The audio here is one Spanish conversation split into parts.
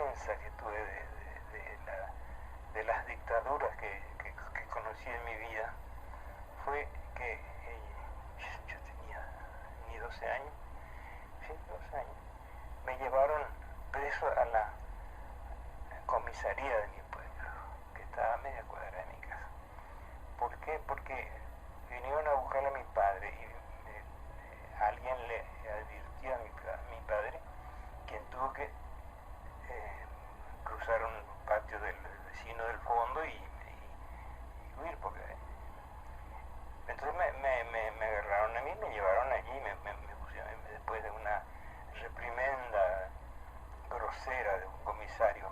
defensa que tuve de las dictaduras que conocí en mi vida fue que yo tenía ni 12 años, sí, 12 años, me llevaron preso a la comisaría de mi pueblo, que estaba a media cuadra de mi casa. ¿Por qué? Porque vinieron a buscar a mi padre y alguien le advirtió a mi padre, quien tuvo que cruzar un patio del vecino del fondo y huir, porque entonces me agarraron a mí, me llevaron allí, me pusieron, después de una reprimenda grosera de un comisario,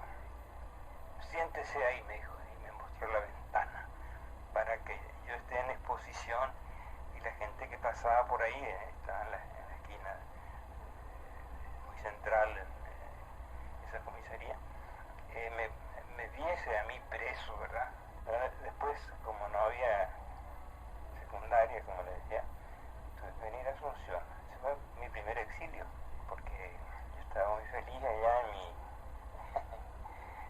siéntese ahí, me dijo, y me mostró la ventana para que yo esté en exposición y la gente que pasaba por ahí, estaba en la esquina muy central en esa comisaría, me viese a mí preso, ¿verdad? Después, como no había secundaria, como le decía, tuve que venir a Asunción. Ese fue mi primer exilio, porque yo estaba muy feliz allá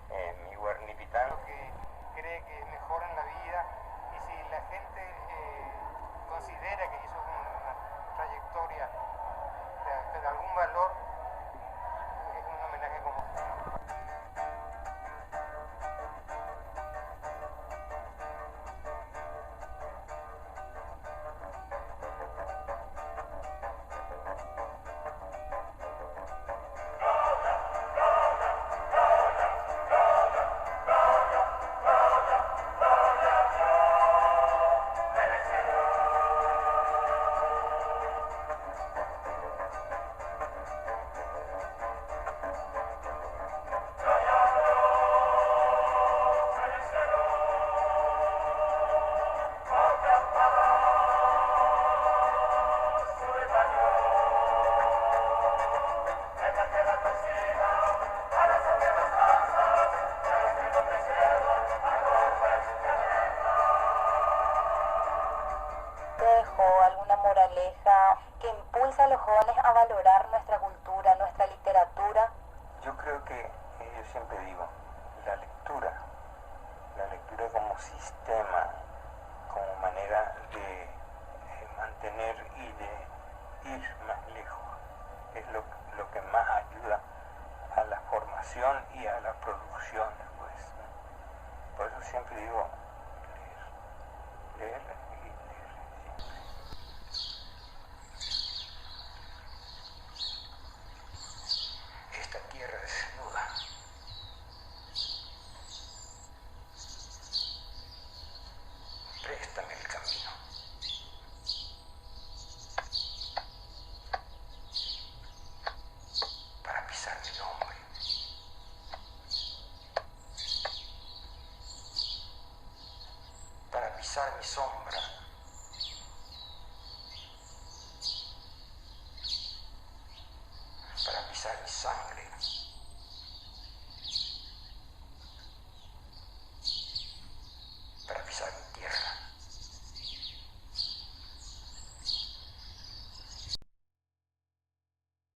en mi Guarnipitán. Que cree que mejoran la vida, y si la gente considera que hizo una trayectoria de algún valor, es un homenaje como... Dejó alguna moraleja que impulsa a los jóvenes a valorar nuestra cultura, nuestra literatura? Yo creo que, yo siempre digo, la lectura como sistema, como manera de mantener y de ir más lejos, es lo que más ayuda a la formación y a la producción después, ¿no? Por eso siempre digo, leer y leer. Esta tierra desnuda préstame el camino. Para pisar mi nombre. Para pisar mi sombra.